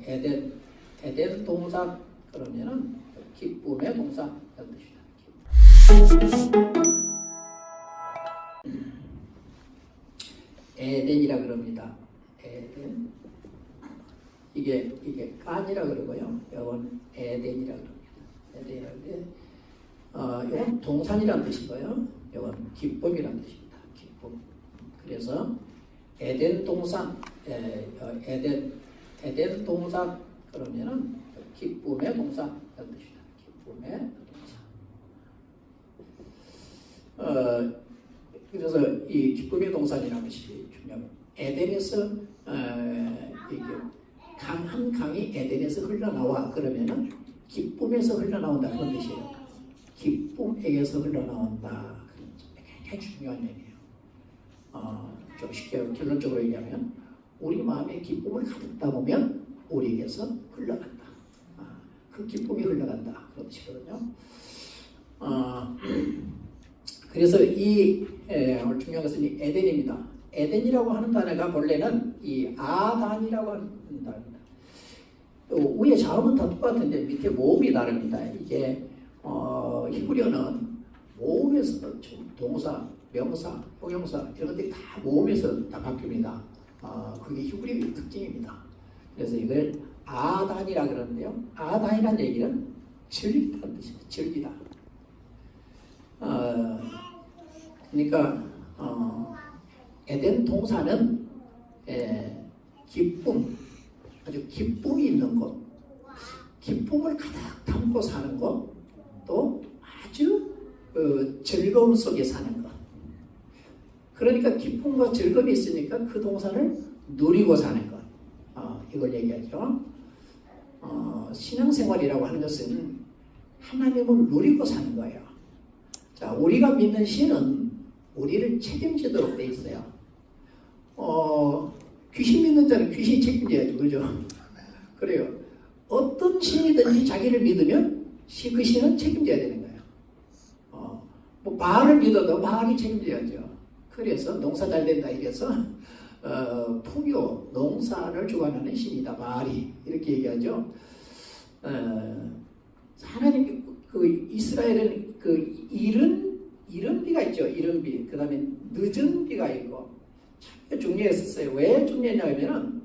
에덴 동산 그러면은 기쁨의 동산 그런 뜻이다. 에덴이라 그럽니다. 에덴. 이게 깐이라 그러고요. 이건 에덴이라 그럽니다. 에덴이라는데 이건 동산이라는 뜻이고요. 이건 기쁨이라는 뜻입니다. 기쁨. 그래서 에덴 동산, 에덴 동산 그러면은 기쁨의 동산 그런 뜻입니다. 기쁨의 동산. 그래서 이 기쁨의 동산이라는 것이 중요합니다. 에덴에서 이게 한 강이 에덴에서 흘러나와 그러면은 기쁨에서 흘러나온다 그런 뜻이에요. 기쁨에게서 흘러나온다. 굉장히 중요한 얘기예요. 좀 쉽게 결론적으로 얘기하면 우리 마음에 기쁨을 가득다 보면 우리에게서 흘러간다. 그 기쁨이 흘러간다 그런 뜻이거든요. 그래서 오늘 중요한 것은 이 에덴입니다. 에덴이라고 하는 단어가 본래는 이 아단이라고 하는 단어입니다. 위에 자음은 다 똑같은데 밑에 모음이 다릅니다. 이게 히브리어는 모음에서 동사, 명사, 형용사 이런 것들이 다 모음에서 다 바뀝니다. 그게 히브리어의 특징입니다. 그래서 이걸 아단이라 그러는데요. 아단이라는 얘기는 즐기다는 뜻입니다. 즐기다. 그러니까 에덴 동산은 기쁨, 아주 기쁨이 있는 것, 기쁨을 가득 담고 사는 것, 또 아주 즐거움 속에 사는 것. 그러니까 기쁨과 즐거움이 있으니까 그 동산을 누리고 사는 것. 이걸 얘기하죠. 신앙생활이라고 하는 것은 하나님을 누리고 사는 거예요. 자, 우리가 믿는 신은 우리를 책임지도록 돼 있어요. 귀신 믿는 자는 귀신이 책임져야죠. 그죠? 그래요. 어떤 신이든지 자기를 믿으면 그 신은 책임져야 되는 거예요. 뭐 바알을 믿어도 바알이 책임져야죠. 그래서 농사 잘 된다 이래서 풍요, 농사를 주관하는 신이다. 바알이 이렇게 얘기하죠. 하나님 이스라엘은 이른 비가 있죠. 이른 비. 그 다음에 늦은 비가 있고 참 중요했었어요. 왜 중요했냐면은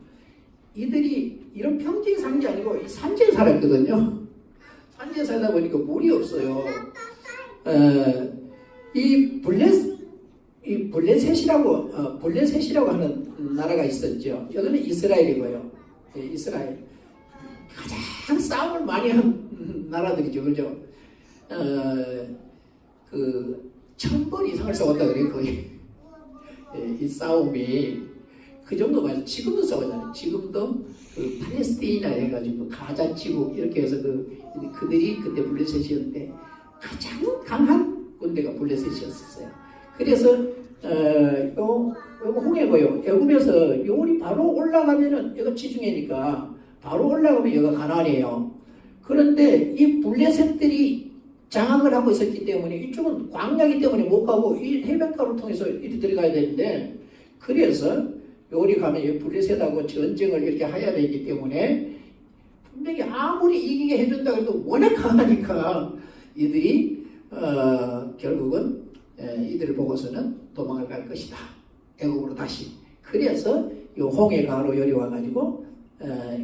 이들이 이런 평지에 사는 게 아니고 산지에 살았거든요. 산지에 살다 보니까 물이 없어요. 이 블레셋이라고 하는 나라가 있었죠. 여기는 이스라엘이고요. 이스라엘. 가장 싸움을 많이 한 나라들이죠. 그죠? 그 1000번 이상을 싸웠다 그래요. 거의. 이 싸움이 그 정도만 지금도 싸우잖아요. 지금도 그 팔레스티나 해가지고 가자 지구 이렇게 해서 그들이 그때 블레셋이었는데 가장 강한 군대가 블레셋이었어요. 그래서 요거 홍해고요. 애굽에서 요리 바로 올라가면은 여기가 지중해니까 바로 올라가면 여기가 가나안이에요. 그런데 이 블레셋들이 장악을 하고 있었기 때문에 이쪽은 광야이기 때문에 못 가고 이 해변가를 통해서 이리 들어가야 되는데 그래서 요리 가면 이 블레셋하고 전쟁을 이렇게 해야 되기 때문에 분명히 아무리 이기게 해준다고 해도 워낙 강하니까 이들이 결국은 이들을 보고서는 도망을 갈 것이다. 애국으로 다시. 그래서 이 홍해가로 요리 와가지고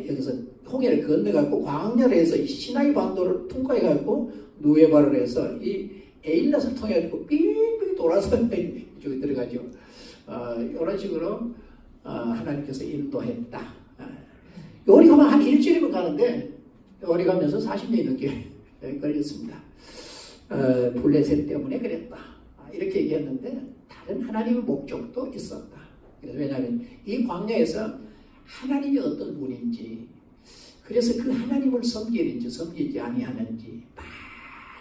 여기서 홍해를 건너갖고 광야를 해서 시나이 반도를 통과해갖고 누에바를 해서 이 에일랏을 통해가지고 빙빙 돌아서 이쪽에 들어가죠. 이런 식으로 하나님께서 인도했다. 요리 가면 한 일주일이면 가는데 요리 가면서 40년이 넘게 걸렸습니다. 블레셋 때문에 그랬다. 이렇게 얘기했는데 다른 하나님의 목적도 있었다. 그래서 왜냐하면 이 광야에서 하나님이 어떤 분인지 그래서 그 하나님을 섬기는지 섬기지 아니하는지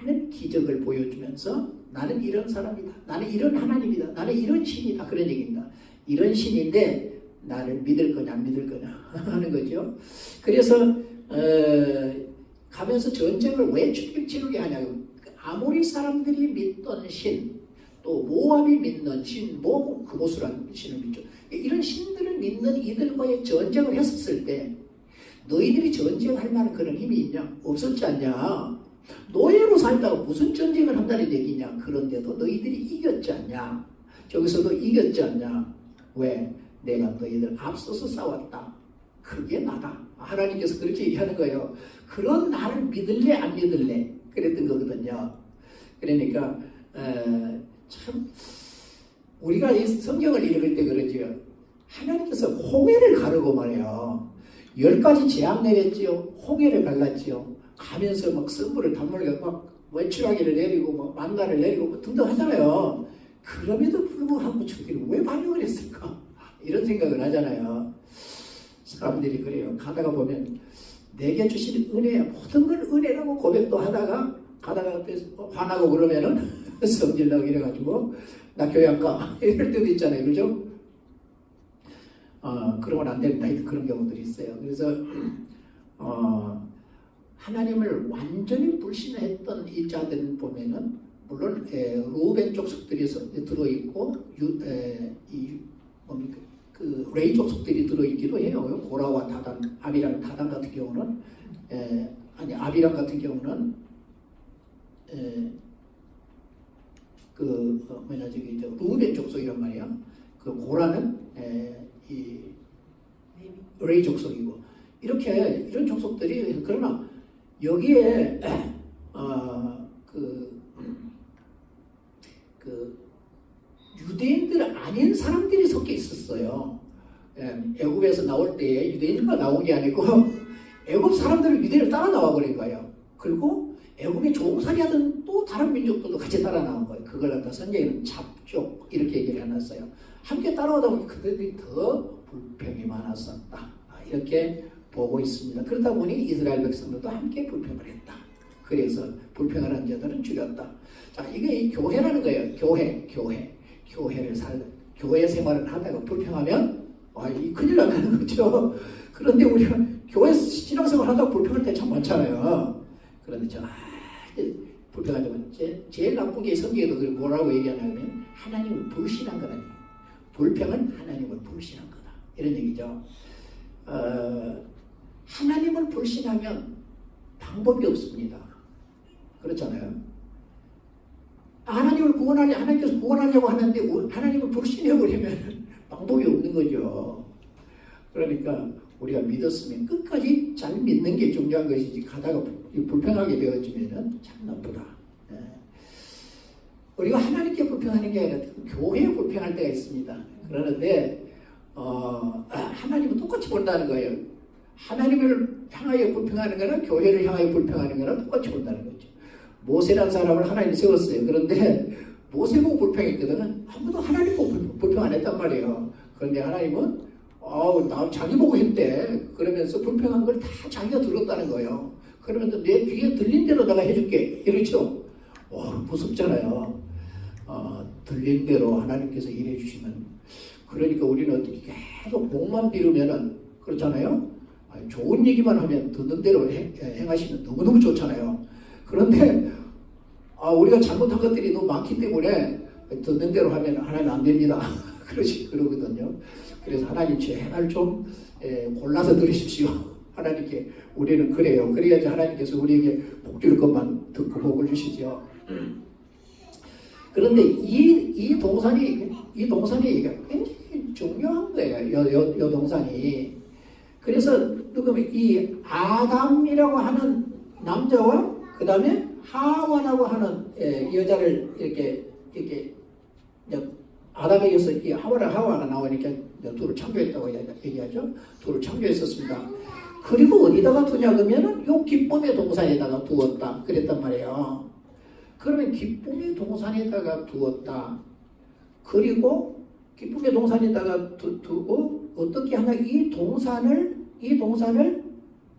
많은 기적을 보여주면서 나는 이런 사람이다. 나는 이런 하나님이다. 나는 이런 신이다. 그런 얘기입니다. 이런 신인데 나를 믿을 거냐 안 믿을 거냐 하는 거죠. 그래서 가면서 전쟁을 왜 치르게 하냐고. 아모리 사람들이 믿던 신, 또 모압이 믿는 신, 그보스라는 신을 믿죠. 이런 신들을 믿는 이들과의 전쟁을 했었을 때 너희들이 전쟁할 만한 그런 힘이 있냐? 없었지 않냐? 노예로 살다가 무슨 전쟁을 한다는 얘기냐? 그런데도 너희들이 이겼지 않냐? 저기서도 이겼지 않냐? 왜? 내가 너희들 앞서서 싸웠다. 그게 나다. 하나님께서 그렇게 얘기하는 거예요. 그런 나를 믿을래 안 믿을래? 그랬던 거거든요. 그러니까 참 우리가 이 성경을 읽을 때 그러지요. 하나님께서 홍해를 가르고 말이에요. 10가지 재앙 내렸지요. 홍해를 갈랐지요. 가면서 막 선물을 단물에 막 외출하기를 내리고 막 만나를 내리고 뭐 등등 하잖아요. 그럼에도 불구하고 저기를 왜 발령을 했을까? 이런 생각을 하잖아요. 사람들이 그래요. 가다가 보면 내게 주신 은혜, 모든 걸 은혜라고 고백도 하다가 가다가 화나고 그러면은 성질나고 이래가지고 나 교회 안 가. 이럴 때도 있잖아요. 그죠? 그러면 안 된다. 그런 경우들이 있어요. 그래서 하나님을 완전히 불신했던 이 자들을 보면은 물론 루벤 족속들이 들어있고 그 레이 족속들이 들어있기도 해요. 고라와 다단, 아비랑 다단 같은 경우는 아비랑 같은 경우는 루벤 족속이란 말이야. 그 고라는 이 레이 족속이고 이렇게 이런 족속들이 그러나 여기에 유대인들 아닌 사람들이 섞여 있었어요. 애굽에서 나올 때 유대인과 나온 게 아니고 애굽 사람들은 유대인을 따라 나와 버린 거예요. 그리고 애굽에 종살이 하던 또 다른 민족들도 같이 따라 나온 거예요. 그걸 갖다 선생님은 잡족 이렇게 얘기를 해놨어요. 함께 따라오다 보니 그들이 더 불평이 많았었다. 이렇게 보고 있습니다. 그러다 보니 이스라엘 백성들도 함께 불평을 했다. 그래서 불평을 한 자들은 죽였다. 자, 이게 교회라는 거예요. 교회 생활을 하다가 불평하면 이 큰일 나는 거죠. 그런데 우리가 교회 신앙생활 하다가 불평할 때 참 많잖아요. 그런데 불평하자면 제일 나쁜 게 성경에도 뭐라고 얘기하냐면 하나님을 불신한 거다. 불평은 하나님을 불신한 거다. 이런 얘기죠. 하나님을 불신하면 방법이 없습니다. 그렇잖아요. 하나님께서 구원하려고 하는데 하나님을 불신해버리면 방법이 없는 거죠. 그러니까 우리가 믿었으면 끝까지 잘 믿는 게 중요한 것이지 가다가 불평하게 되어지면 참 나쁘다. 우리가 하나님께 불평하는 게 아니라 교회에 불평할 때가 있습니다. 그러는데 하나님은 똑같이 본다는 거예요. 하나님을 향하여 불평하는 거나 교회를 향하여 불평하는 거나 똑같이 본다는 거죠. 모세라는 사람을 하나님이 세웠어요. 그런데 모세 보고 불평했거든요. 아무도 하나님 보고 불평 안 했단 말이에요. 그런데 하나님은 나 자기 보고 했대. 그러면서 불평한 걸 다 자기가 들었다는 거예요. 그러면서 내 귀에 들린 대로 내가 해줄게. 이렇죠. 무섭잖아요. 들린 대로 하나님께서 일해 주시면. 그러니까 우리는 어떻게 계속 복만 비우면은 그렇잖아요. 좋은 얘기만 하면 듣는 대로 행하시면 너무너무 좋잖아요. 그런데 우리가 잘못한 것들이 너무 많기 때문에 듣는 대로 하면 하나님 안 됩니다. 그러거든요. 그래서 하나님 제발 좀 골라서 들으십시오. 하나님께 우리는 그래요. 그래야지 하나님께서 우리에게 복 줄 것만 듣고 복을 주시죠. 그런데 이 동산이 굉장히 중요한 거예요. 요 동산이. 그래서 이 아담이라고 하는 남자와 그 다음에 하와라고 하는 여자를 이렇게 아담에 이어서 하와가 나오니까 둘을 창조했다고 얘기하죠. 둘을 창조했었습니다. 그리고 어디다가 두냐 그러면은 요 기쁨의 동산에다가 두었다. 그랬단 말이에요. 그러면 기쁨의 동산에다가 두었다. 그리고 기쁨의 동산에다가 두고 어떻게 하냐 이 동산을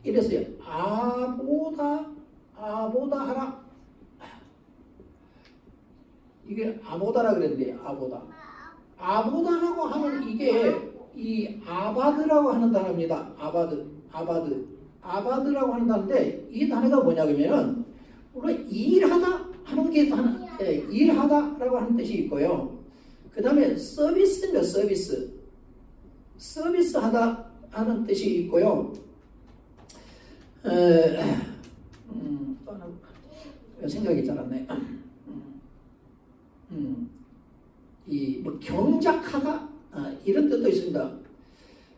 이랬어요. 아보다 하라. 이게 아보다라 그랬는데 아보다라고 하는 이게 이 아바드라고 하는 단어입니다. 아바드라고 하는 단어인데 이 단어가 뭐냐 그러면은 물론 일하다 하는 게 일하다라고 하는 뜻이 있고요. 그 다음에 서비스입니다. 서비스하다 하는 뜻이 있고요. 생각이 잘 안 나요. 이뭐 경작하다 이런 뜻도 있습니다.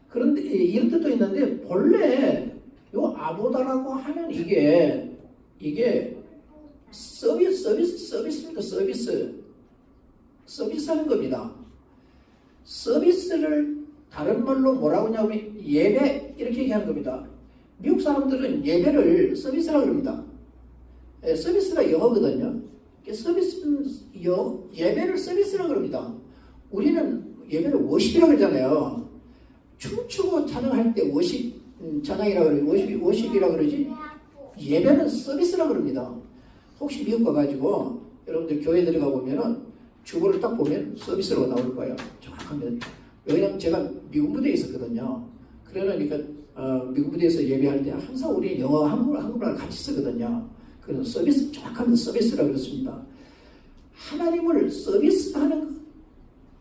그런데 이런 뜻도 있는데 본래 요 아보다라고 하는 이게 서비스입니까? 서비스 하는 겁니다. 서비스를 다른 말로 뭐라고 하냐면 예배 이렇게 얘기하는 겁니다. 미국 사람들은 예배를 서비스라고 합니다. 서비스가 영어거든요. 예배를 서비스라고 합니다. 우리는 예배를 워십이라고 그러잖아요. 춤추고 찬양할 때 워십 찬양이라고 그러지, 워십이라고 그러지. 예배는 서비스라고 그럽니다. 혹시 미국 가가지고 여러분들 교회 들어가 보면은 주보를 딱 보면 서비스로 나올 거예요. 정확합니다. 왜냐면 제가 미국 무대에 있었거든요. 그러니까 미국 무대에서 예배할 때 항상 우리 영어, 한국말 같이 쓰거든요. 그래서 서비스, 정확한 서비스라고 그랬습니다. 하나님을 서비스하는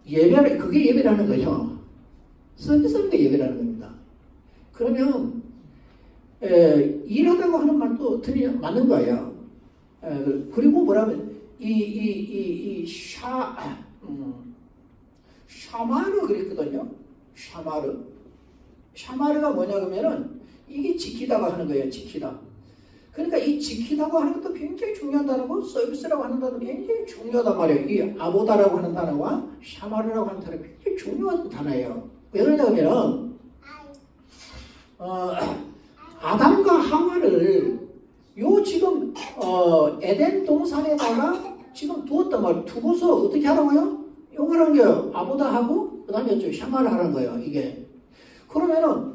예배를, 그게 예배라는 거죠. 서비스하는 게 예배라는 겁니다. 그러면 일하다고 하는 말도 맞는 거예요. 그리고 뭐라면 샤마르 그랬거든요. 샤마르가 뭐냐 그러면은 이게 지키다가 하는 거예요. 지키다. 그러니까 이 지키다고 하는 것도 굉장히 중요한 단어고 서비스라고 하는 단어도 굉장히 중요하단 말이에요. 이 아보다라고 하는 단어와 샤마르라고 하는 단어가 굉장히 중요한 단어예요. 왜 그러냐면은 아담과 하와를 요 지금 에덴 동산에다가 지금 두었단 말이에요. 두고서 어떻게 하라고요? 요걸 한 거예요. 아보다 하고 그 다음에 샤마를 하는 거예요. 이게 그러면은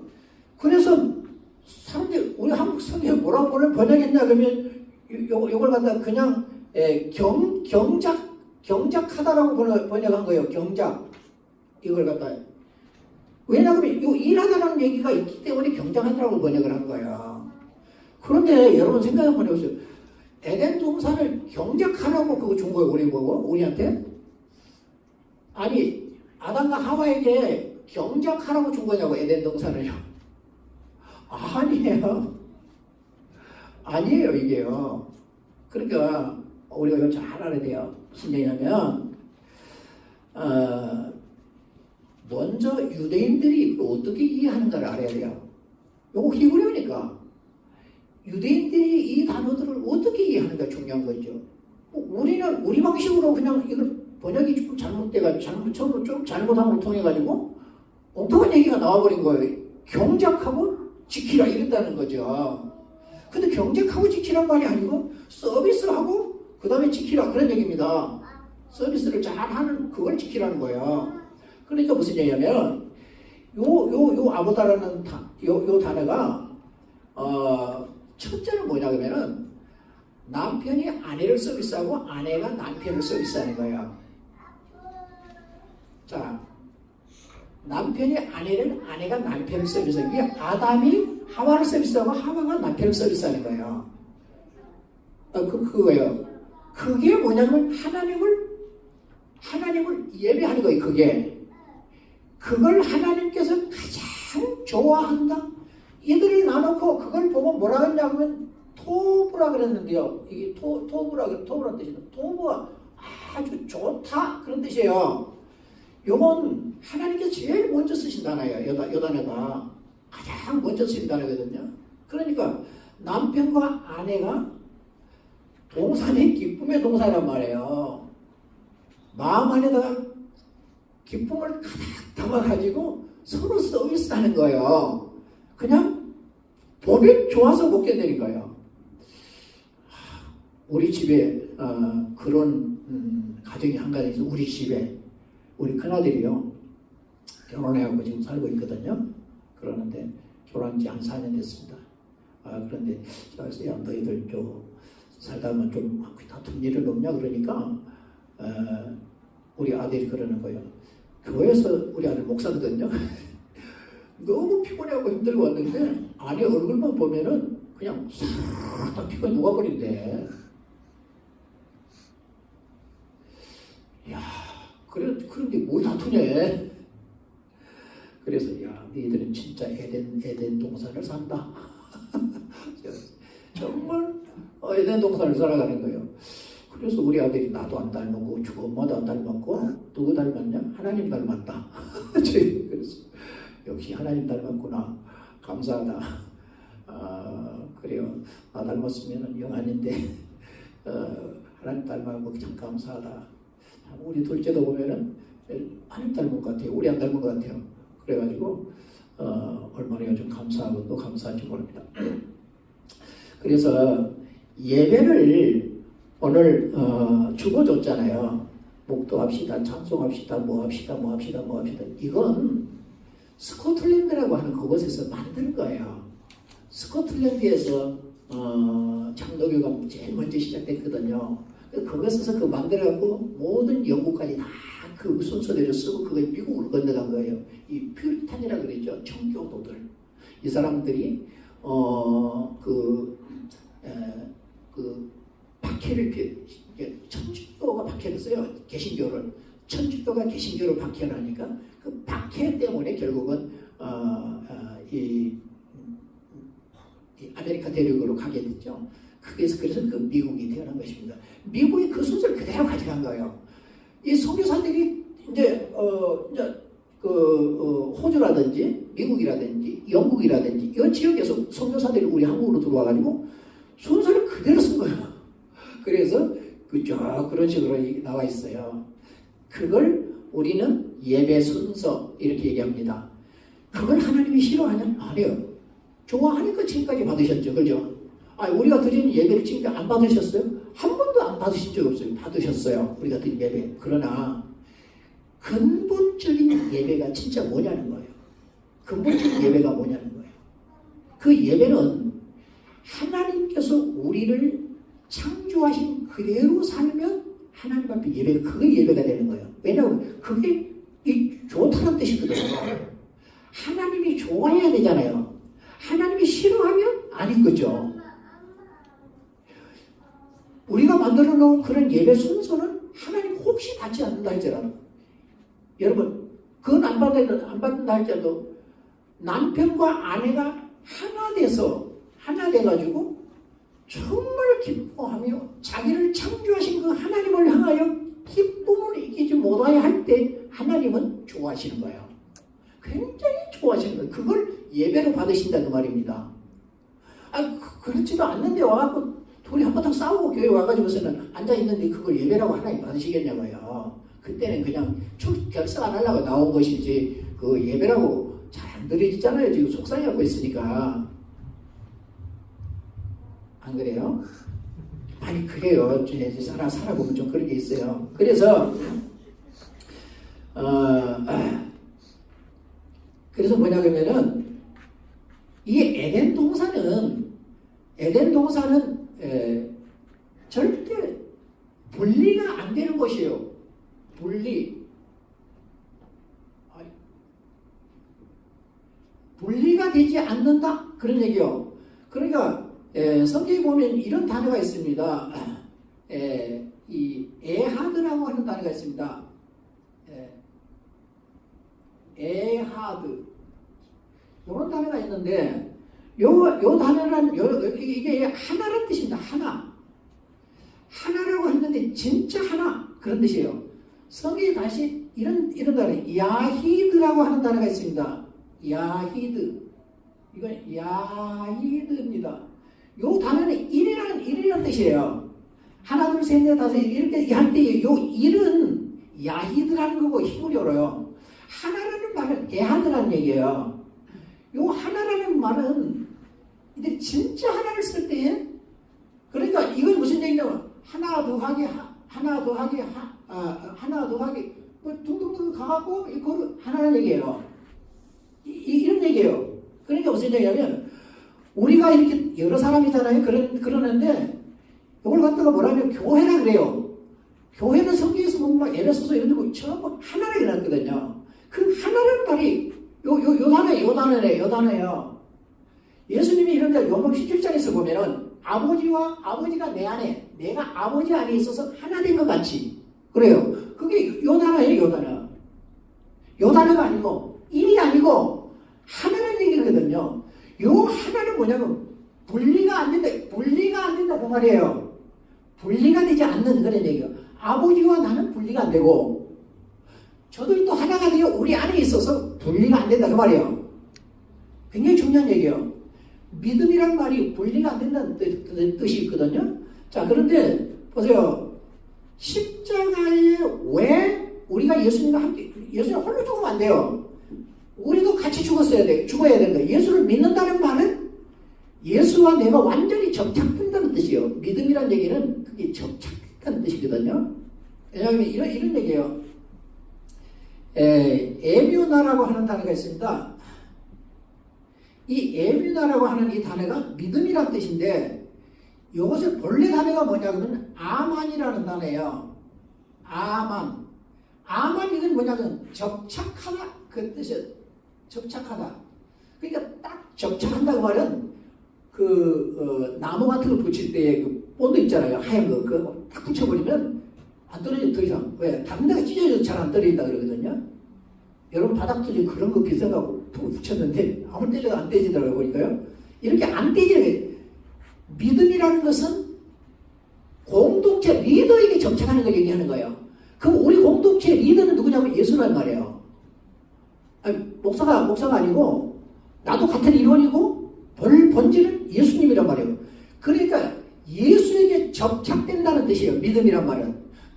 그래서 사람들이 우리 한국 성경에 뭐라고 번역했냐 그러면 요걸 갖다 그냥 경작하다라고 번역한 거예요. 경작 이걸 갖다 왜냐하면 요 일하다라는 얘기가 있기 때문에 경작하다라고 번역을 한 거야. 그런데 여러분 생각 한번 해보세요. 에덴 동산을 경작하라고 그거 준 거예요. 우리한테? 아니 아담과 하와에게 경작하라고 준 거냐고 에덴 동산을요. 아니에요 이게요. 그러니까 우리가 이거 잘 알아야 돼요. 무슨 얘기냐면 먼저 유대인들이 어떻게 이해하는가를 알아야 돼요. 요거 히브리어니까 유대인들이 이 단어들을 어떻게 이해하는가 중요한 거죠. 우리는 우리 방식으로 그냥 이걸 번역이 조금 처음으로 좀 잘못함으로 통해가지고 엉뚱한 얘기가 나와버린 거예요. 경작하고 지키라 이랬다는 거죠. 근데 경작하고 지키란 말이 아니고 서비스하고 그 다음에 지키라 그런 얘기입니다. 서비스를 잘하는 그걸 지키라는 거예요. 그러니까 무슨 얘기냐면 요 아보다라는 요 단어가 첫째는 뭐냐 그러면은 남편이 아내를 서비스하고 아내가 남편을 서비스하는 거예요. 자, 남편이 아내가 남편을 서비스하는 게 아담이 하와를 서비스하고 하와가 남편을 서비스하는 거예요. 그거예요. 그게 뭐냐면 하나님을 예배하는 거예요. 그걸 하나님께서 가장 좋아한다. 이들을 나놓고 그걸 보고 뭐라 했냐면 토부라 그랬는데요. 이게 토부라는 뜻이에요. 토부가 아주 좋다 그런 뜻이에요. 요건 하나님께서 제일 먼저 쓰신 단어예요. 요 단어가 가장 먼저 쓰신 단어거든요. 그러니까 남편과 아내가 동산이 기쁨의 동산이란 말이에요. 마음 안에다가 기쁨을 가득 담아가지고 서로 서비스하는 거예요. 그냥 보면 좋아서 못 견디는 거예요. 우리 집에 그런 가정이 한 가지 있어요. 우리 집에 우리 큰아들이요. 결혼해갖고 지금 살고 있거든요. 그러는데 결혼한 지 한 4년 됐습니다. 그런데 제가 그래서 야 너희들 좀 살다 보면 좀 다툰 일은 없냐 그러니까 우리 아들이 그러는 거예요. 교회에서 우리 아들 목사거든요. 너무 피곤해하고 힘들고 왔는데 아내 얼굴만 보면은 그냥 싹 피곤이 녹아버린대. 야, 그런데 뭘 다투냐? 그래서 야, 너희들은 진짜 에덴 동산을 산다. 정말 에덴 동산을 살아가는 거예요. 그래서 우리 아들이 나도 안 닮았고 주 엄마도 안 닮았고 누구 닮았냐? 하나님 닮았다. 그래서 역시 하나님 닮았구나. 감사하다. 그래요. 나 닮았으면 영 아닌데 하나님 닮았고 참 감사하다. 우리 둘째도 보면은 하나님 닮은 것 같아요. 우리 안 닮은 것 같아요. 그래가지고 얼마나 요즘 감사하고 또 감사한지 모릅니다. 그래서 예배를 오늘 주고줬잖아요. 목도합시다, 찬송합시다, 뭐합시다. 이건 스코틀랜드라고 하는 그곳에서 만든 거예요. 스코틀랜드에서 장로교가 제일 먼저 시작됐거든요. 그것에서 그 만들어갖고 모든 영국까지 다 그 순서대로 쓰고 그게 미국으로 건너간 거예요. 이 퓨리탄이라 그랬죠. 청교도들. 이 사람들이 박해를 천주교가 박해를 써요. 개신교를. 천주교가 개신교를 박해를 하니까 그 박해 때문에 결국은 이 아메리카 대륙으로 가게 됐죠. 그래서 그 미국이 태어난 것입니다. 미국이 그 순서를 그대로 가져간 거예요. 이 선교사들이 이제 호주라든지 미국이라든지 영국이라든지 이 지역에서 선교사들이 우리 한국으로 들어와가지고 순서를 그대로 쓴 거예요. 그래서 그런 식으로 나와 있어요. 그걸 우리는 예배 순서 이렇게 얘기합니다. 그걸 하나님이 싫어하냐? 아니요. 좋아하니까 지금까지 받으셨죠. 그죠? 우리가 드리는 예배를 지금까지 안 받으셨어요? 한 번도 안 받으신 적 없어요. 받으셨어요. 우리가 드린 예배. 그러나 근본적인 예배가 진짜 뭐냐는 거예요. 근본적인 예배가 뭐냐는 거예요. 그 예배는 하나님께서 우리를 창조하신 그대로 살면 하나님 앞에 예배가 그게 예배가 되는 거예요. 왜냐하면 그게 좋다는 뜻이거든요. 하나님이 좋아해야 되잖아요. 하나님이 싫어하면 아닌 거죠. 우리가 만들어 놓은 그런 예배 순서는 하나님 혹시 받지 않는다 할지라도 여러분 그건 안 받는다 할지라도 남편과 아내가 하나 돼가지고 정말 기뻐하며 자기를 창조하신 그 하나님을 향하여 기쁨을 이기지 못하여 할 때 하나님은 좋아하시는 거예요. 굉장히 좋아하시는 거예요. 그걸 예배로 받으신다는 말입니다. 그렇지도 않는데 와갖고 둘이 한바탕 싸우고 교회 와가지고서는 앉아있는데 그걸 예배라고 하나님 받으시겠냐고요. 그때는 그냥 결석 안 하려고 나온 것이지 그 예배라고 잘 안 들어지잖아요. 지금 속상해하고 있으니까. 안 그래요? 아니 그래요. 이제 살아보면 좀 그런 게 있어요. 그래서 그래서 뭐냐 그러면은 이 에덴 동산은 절대 분리가 안 되는 것이에요. 분리가 되지 않는다 그런 얘기요. 그러니까 성경에 보면 이런 단어가 있습니다. 이 에하드라고 하는 단어가 있습니다. 에하드 이런 단어가 있는데 요 단어는 이게 하나라는 뜻입니다. 하나라고 했는데 진짜 하나 그런 뜻이에요. 성경에 다시 이런 단어 야히드라고 하는 단어가 있습니다. 야히드 이건 야히드입니다. 요 단어는 일이라는 뜻이에요. 하나 둘 셋 넷 다섯 이렇게 할 때 요 일은 야히드라는 거고 힘을 열어요. 하나라는 말은 에하드라는 얘기예요. 요 하나라는 말은 근데 진짜 하나를 쓸 때 그러니까 이건 무슨 얘기냐면 하나 더하기 뭐 둥둥둥 가갖고 이거 하나라는 얘기예요. 이런 얘기예요. 그러니까 무슨 얘기냐면 우리가 이렇게 여러 사람이잖아요. 그러는데 이걸 갖다가 뭐라면 교회라 그래요. 교회는 성경에서 보면 에베소서 이런 데 전부 하나라 일어났거든요. 그 하나라는 말이 요 단어예요. 예수님이 이런 데 요한복음 17장에서 보면은 아버지가 내 안에 내가 아버지 안에 있어서 하나 된 것 같이 그래요. 그게 요 단어예요. 요 단어가 아니고 일이 아니고 하나라는 얘기거든요. 요 하나는 뭐냐면 분리가 안 된다. 분리가 안 된다 그 말이에요. 분리가 되지 않는 그런 얘기예요. 아버지와 나는 분리가 안 되고 저도 또 하나가 되어 우리 안에 있어서 분리가 안 된다 그 말이에요. 굉장히 중요한 얘기예요. 믿음이란 말이 분리가 안 된다는 뜻이 있거든요. 자, 그런데 보세요. 십자가에 왜 우리가 예수님과 함께, 예수님 홀로 죽으면 안 돼요. 우리도 같이 죽어야 되는 거예요. 예수를 믿는다는 말은 예수와 내가 완전히 접착된다는 뜻이에요. 믿음이란 얘기는 그게 접착한다는 뜻이거든요. 왜냐하면 이런 얘기예요. 에뮤나라고 하는 단어가 있습니다. 이 에뮤나라고 하는 이 단어가 믿음이란 뜻인데 이것의 본래 단어가 뭐냐면 아만이라는 단어예요. 아만. 아만 이건 뭐냐면 접착하다 그 뜻이에요. 접착하다. 그러니까 딱 접착한다고 말은 나무 같은 거 붙일 때 그 본드 있잖아요. 하얀 거. 그거 딱 붙여버리면 안 떨어져 더 이상. 왜? 다른 데가 찢어져서 잘 안 떨어진다 그러거든요. 여러분 바닥도 지금 그런 거 비싼거 붙였는데 아무리 때려도 안 떼지더라고요. 보니까요. 이렇게 안 떼지는 믿음이라는 것은 공동체 리더에게 접착하는 걸 얘기하는 거예요. 그럼 우리 공동체 리더는 누구냐면 예수란 말이에요. 아니, 목사가 아니고 나도 같은 일원이고 본질은 예수님이란 말이에요. 그러니까 예수에게 접착된다는 뜻이에요. 믿음이란 말은.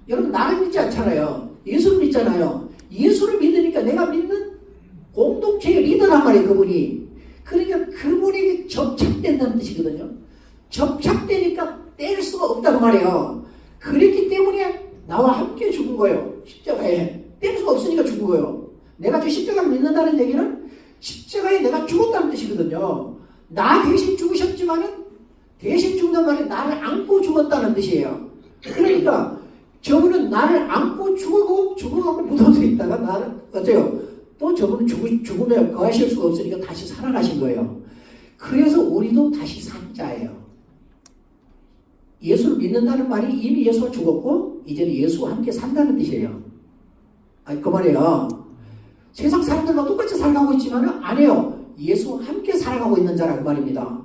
여러분 나를 믿지 않잖아요. 예수를 믿잖아요. 예수를 믿으니까 내가 믿는 공동체의 리더란 말이에요. 그분이. 그러니까 그분에게 접착된다는 뜻이거든요. 접착되니까 뗄 수가 없다고 말이에요. 그랬기 때문에 나와 함께 죽은 거예요. 십자가에. 뗄 수가 없으니까 죽은 거예요. 내가 저 십자가를 믿는다는 얘기는 십자가에 내가 죽었다는 뜻이거든요. 나 대신 죽으셨지만은 대신 죽는 말이 나를 안고 죽었다는 뜻이에요. 그러니까 저분은 나를 안고 죽어가고 무덤에 있다가 나를 어때요? 또 저분은 죽으면 거하실 수가 없으니까 다시 살아나신 거예요. 그래서 우리도 다시 산 자예요. 예수를 믿는다는 말이 이미 예수가 죽었고 이제는 예수와 함께 산다는 뜻이에요. 아니 그 말이에요. 세상 사람들과 똑같이 살아가고 있지만 아니에요. 예수와 함께 살아가고 있는 자라고 말입니다.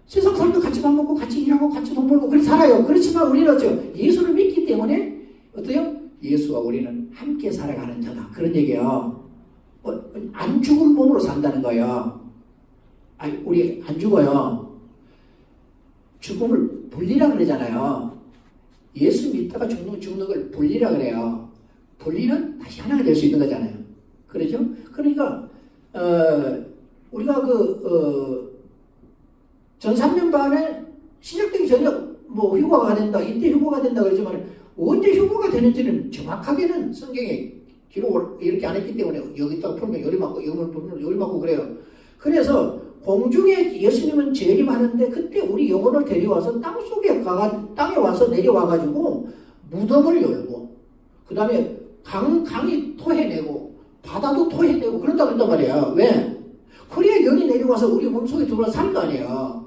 세상 사람들 같이 밥 먹고 같이 일하고 같이 돈 벌고 그렇게 살아요. 그렇지만 우리는 어때요? 예수를 믿기 때문에 어때요? 예수와 우리는 함께 살아가는 자다. 그런 얘기예요. 안 죽을 몸으로 산다는 거예요. 아니 우리 안 죽어요. 죽음을 분리라 그러잖아요. 예수 믿다가 죽는 걸 분리라 그래요. 분리는 다시 하나가 될 수 있는 거잖아요. 그렇죠? 그러니까 우리가 전 3년 반에 시작되기 전에 뭐 휴가가 된다, 이때 휴가가 된다 그러지만 언제 휴가가 되는지는 정확하게는 성경에 기록을 이렇게 안 했기 때문에 여기다가 풀면 열이 맞고 여기를 풀면 열이 맞고 그래요. 그래서 공중에 예수님은 재림하는데 그때 우리 영혼을 데려와서 땅에 와서 내려와가지고 무덤을 열고 그 다음에 강이 토해내고 바다도 토해내고 그런다 그랬단 말이야. 왜? 그래야 영이 내려와서 우리 몸속에 들어와 살 거 아니야.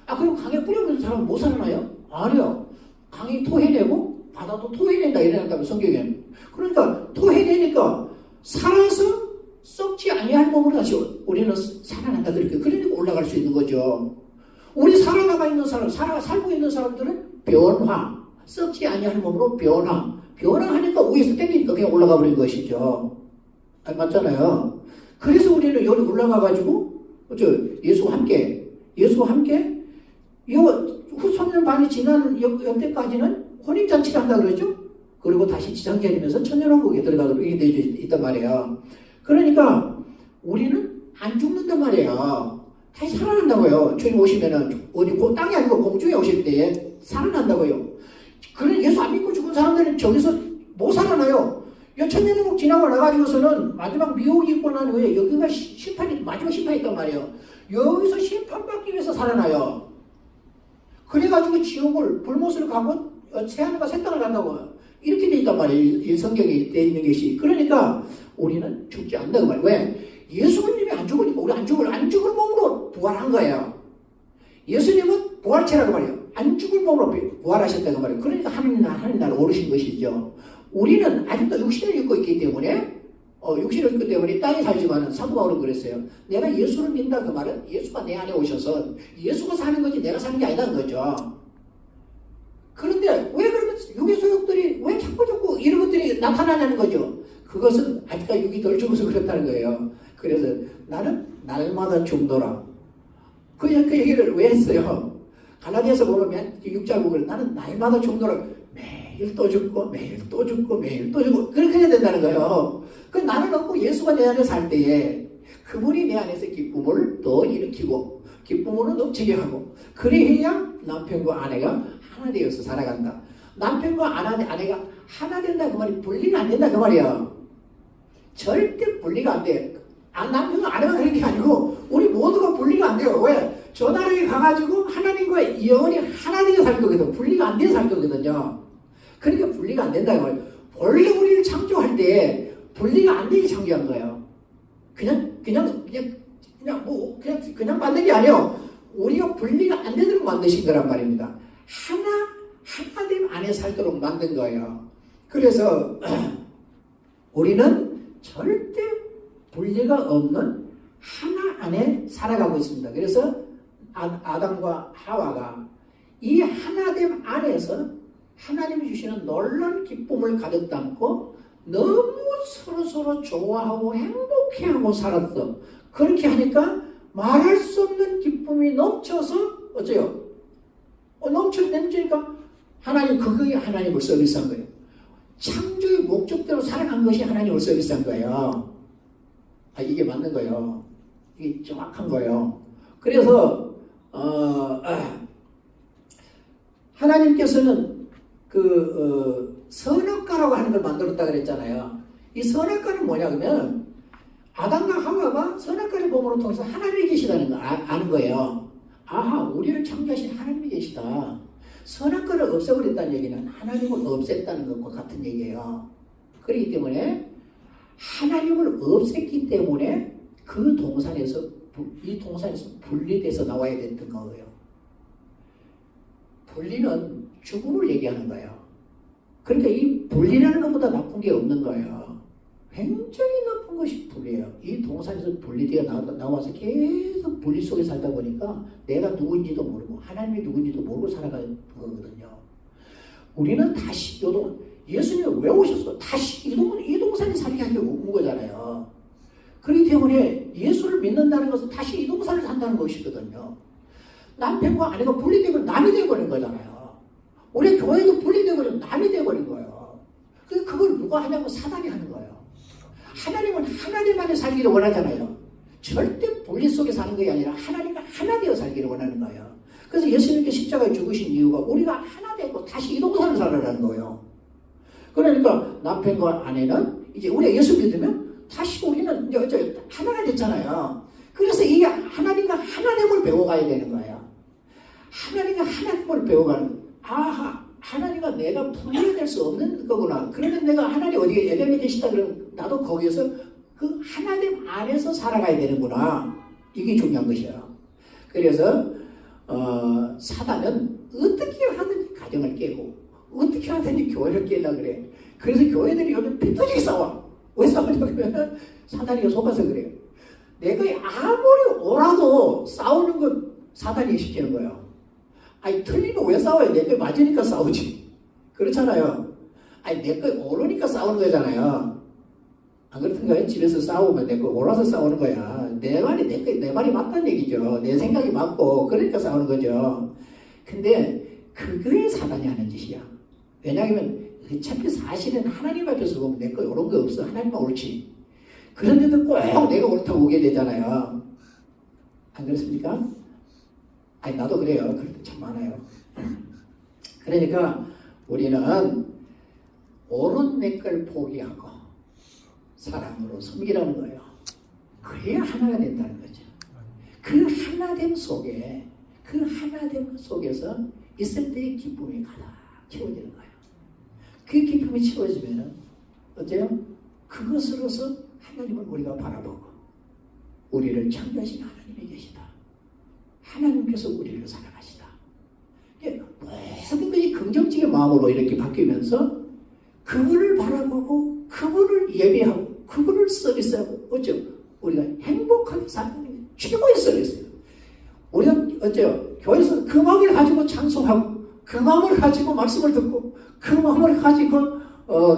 그럼 강에 뿌려놓은 사람은 못 살아나요? 아니요. 강이 토해내고 바다도 토해낸다 이래놨다고 성경에. 그러니까 토해내니까 살아서 썩지 아니할 몸으로 다시 우리는 살아난다 그렇게. 그러니까 올라갈 수 있는 거죠. 우리 살아나가 있는 사람, 살고 있는 사람들은 변화, 썩지 아니할 몸으로 변화하니까 위에서 땡기니까 그냥 올라가 버린 것이죠. 맞잖아요. 그래서 우리는 여기 올라가가지고 예수와 함께 이 후손년 반이 지난 여태까지는 혼인잔치를 한다 그러죠. 그리고 다시 지상계되면서 천년왕국에 들어가도록 이게 되어 있단 말이에요. 그러니까 우리는 안 죽는단 말이에요. 다시 살아난다고요. 주님 오시면은 어디 땅이 아니고 공중에 오실 때에 살아난다고요. 그런 예수 안 믿고 죽은 사람들은 저기서 못 살아나요. 천년왕국 지나고 나가지고서는 마지막 미혹이 있고 난 후에 여기가 마지막 심판이 있단 말이에요. 여기서 심판받기 위해서 살아나요. 그래가지고 지옥을 불못을 가고 새하늘과 새 땅을 간다고 이렇게 돼 있단 말이에요. 이 성경에 돼 있는 것이. 그러니까 우리는 죽지 않는다고 말이에요. 왜? 예수님이 안 죽으니까 우리 안 죽을 몸으로 부활한 거예요. 예수님은 부활체라고 말이에요. 안 죽을 몸으로 부활하셨다고 말이에요. 그러니까 하나님 나라 오르신 것이죠. 우리는 아직도 육신을 입고 있기 때문에 육신을 그때 우리 땅에 살지만은 사도 바울은 그랬어요. 내가 예수를 믿는다 그 말은 예수가 내 안에 오셔서 예수가 사는 거지 내가 사는 게 아니라는 거죠. 그런데 왜 그러면 육의 소욕들이 왜 자꾸 이런 것들이 나타나냐는 거죠. 그것은 아직까지 육이 덜 죽어서 그렇다는 거예요. 그래서 나는 날마다 죽노라. 그 얘기를 왜 했어요? 갈라디아서 보면 육자국을 나는 날마다 죽노라. 매일 또 죽고 매일 또 죽고 매일 또 죽고 그렇게 해야 된다는 거예요. 그 나를 얻고 예수가 내 안에 살 때에 그분이 내 안에서 기쁨을 또 일으키고 기쁨으로 넘치게 하고 그래야 남편과 아내가 하나 되어서 살아간다. 남편과 아내가 하나 된다 그 말이 분리가 안 된다 그 말이야. 절대 분리가 안 돼. 남편과 아내가 그런 게 아니고 우리 모두가 분리가 안 돼요. 왜? 저 나라에 가가지고 하나님과 영원히 하나 되어 살 거거든. 분리가 안 돼서 살 거거든요. 그러니까 분리가 안 된다 그 말이야. 원래 우리를 창조할 때 분리가 안 되게 창조한 거예요. 그냥 만든 게 아니에요. 우리가 분리가 안 되도록 만드신 거란 말입니다. 하나됨 안에 살도록 만든 거예요. 그래서 우리는 절대 분리가 없는 하나 안에 살아가고 있습니다. 그래서 아담과 하와가 이 하나됨 안에서 하나님이 주시는 놀라운 기쁨을 가득 담고 너무 서로 좋아하고 행복해하고 살았어. 그렇게 하니까 말할 수 없는 기쁨이 넘쳐서 어째요? 넘치니까 그게 하나님을 서비스한 거예요. 창조의 목적대로 살아간 것이 하나님을 서비스한 거예요. 이게 맞는 거예요. 이게 정확한 거예요. 그래서 하나님께서는 선악과라고 하는 걸 만들었다 그랬잖아요. 이 선악과는 뭐냐 그러면 아담과 하와가 선악과를 범으로 통해서 하나님이 계시다는 거 아는 거예요. 아하, 우리를 창조하신 하나님이 계시다. 선악과를 없애버렸다는 얘기는 하나님을 없앴다는 것과 같은 얘기예요. 그렇기 때문에 하나님을 없앴기 때문에 이 동산에서 분리돼서 나와야 됐던 거예요. 분리는 죽음을 얘기하는 거예요. 그러니까 이 분리라는 것보다 나쁜 게 없는 거예요. 굉장히 나쁜 것이 분리예요. 이 동산에서 분리되어 나와서 계속 분리 속에 살다 보니까 내가 누군지도 모르고 하나님이 누군지도 모르고 살아가는 거거든요. 우리는 다시 예수님이 왜 오셨어? 다시 이 동산에 살게 하려고 온 거잖아요. 그렇기 때문에 예수를 믿는다는 것은 다시 이 동산을 산다는 것이거든요. 남편과 아내가 분리되면 남이 되어버린 거잖아요. 우리 교회도 분리되어버리면 남이 되어버린 거예요. 그걸 누가 하냐고 사단이 하는 거예요. 하나님은 하나님 안에 살기를 원하잖아요. 절대 분리 속에 사는 것이 아니라 하나님과 하나 되어 살기를 원하는 거예요. 그래서 예수님께 십자가에 죽으신 이유가 우리가 하나 되고 다시 이 동산을 살아라는 거예요. 그러니까 남편과 아내는 이제 우리가 예수 믿으면 다시 우리는 이제 하나가 됐잖아요. 그래서 이 하나님과 하나됨을 배워가야 되는 거예요. 하나님과 하나됨을 배워가는 하나님과 내가 분리될 수 없는 거구나. 그러면 내가 하나님 어디에 에덴에 계시다 그러면 나도 거기에서 그 하나님 안에서 살아가야 되는구나. 이게 중요한 것이에요. 그래서 사단은 어떻게 하든지 가정을 깨고 어떻게 하든지 교회를 깨려고 그래. 그래서 교회들이 요즘 피 터지게 싸워. 왜 싸우냐면 사단이 속아서 그래요. 내가 아무리 오라도 싸우는 건 사단이 시키는 거예요. 틀리면 왜 싸워요? 내 거 맞으니까 싸우지. 그렇잖아요. 내 거 오르니까 싸우는 거잖아요. 안 그렇던가요? 집에서 싸우면 내 거 오라서 싸우는 거야. 내 말이 맞다는 얘기죠. 내 생각이 맞고, 그러니까 싸우는 거죠. 근데, 그게 사단이 하는 짓이야. 왜냐하면, 어차피 사실은 하나님 앞에서 보면 내 거 옳은 거 없어. 하나님만 옳지. 그런데도 꼭 내가 옳다고 오게 되잖아요. 안 그렇습니까? 나도 그래요. 그럴 때 참 많아요. 그러니까 우리는 옳은 내 걸 포기하고 사랑으로 섬기라는 거예요. 그래야 하나가 된다는 거죠. 그 하나됨 속에서 있을 때의 기쁨이 가득 채워지는 거예요. 그 기쁨이 채워지면 어때요? 그것으로서 하나님을 우리가 바라보고 우리를 창조하신 하나님이 계시다. 하나님께서 우리를 사랑하시다. 모든 것이 긍정적인 마음으로 이렇게 바뀌면서 그분을 바라보고 그분을 예배하고 그거를 서비스하고 어쩌 우리가 행복하게 사는 게 최고의 서비스예요. 우리가 어째요? 교회에서 그 마음을 가지고 찬송하고 그 마음을 가지고 말씀을 듣고 그 마음을 가지고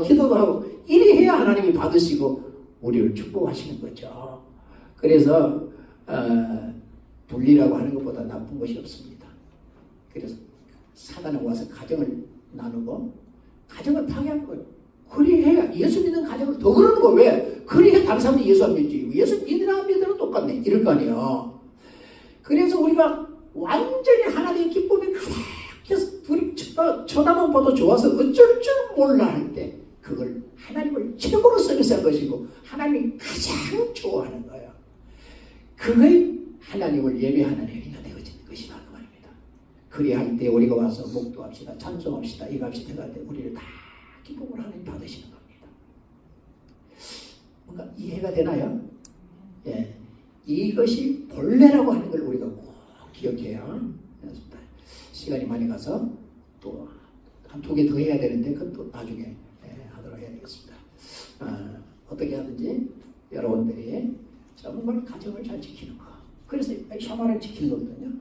기도도 하고 이리 해야 하나님이 받으시고 우리를 축복하시는 거죠. 그래서 분리라고 하는 것보다 나쁜 것이 없습니다. 그래서 사단은 와서 가정을 나누고 가정을 파괴하는 거예요. 그리해야 예수 믿는 가정을 더 그러는 거예요. 왜? 그리해 다른 사람들이 예수 안 믿지. 예수 믿으나 안 믿으나 똑같네. 이럴 거 아니에요. 그래서 우리가 완전히 하나님의 기쁨이 그렇게 둘이 쳐다만 봐도 좋아서 어쩔 줄 몰라 할 때 그걸 하나님을 최고로 서비스한 것이고 하나님이 가장 좋아하는 거예요. 그거에 하나님을 예배하는 행위가 되어지는 것이다 그 말입니다. 그리할 때 우리가 와서 목도합시다, 찬송합시다, 이갑시다 할 때 우리를 다 기쁨으로 하나님 받으시는 겁니다. 뭔가 이해가 되나요? 예, 이것이 본래라고 하는 걸 우리가 꼭 기억해야 시간이 많이 가서 또 한 2개 더 해야 되는데 그건 또 나중에 하도록 해야 되겠습니다. 어떻게 하든지 여러분들이 정말 가정을 잘 지키는 거. 그래서 샤바를 지키는 거거든요.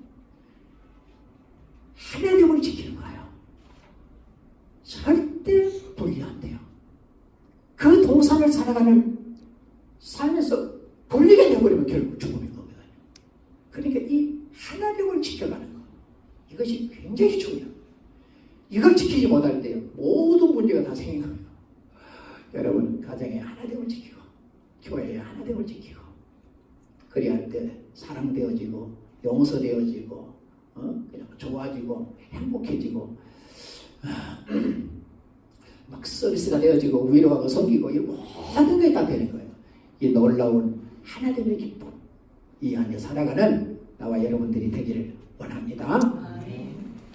하나님을 지키는 거예요. 절대 분리 안 돼요. 그 동산을 살아가는 삶에서 분리가 되어버리면 결국 죽음인 겁니다. 그러니까 이 하나님을 지켜가는 거. 이것이 굉장히 중요해요. 이걸 지키지 못할 때 모든 문제가 다 생긴 거예요. 여러분 가정에 하나됨을 지키고 교회에 하나됨을 지키고 그리할 때 사랑되어지고 용서되어지고 그냥 좋아지고 행복해지고 막 서비스가 되어지고 위로하고 섬기고 이 모든 게 다 되는 거예요. 이 놀라운 하나됨의 기쁨 이 안에 살아가는 나와 여러분들이 되기를 원합니다.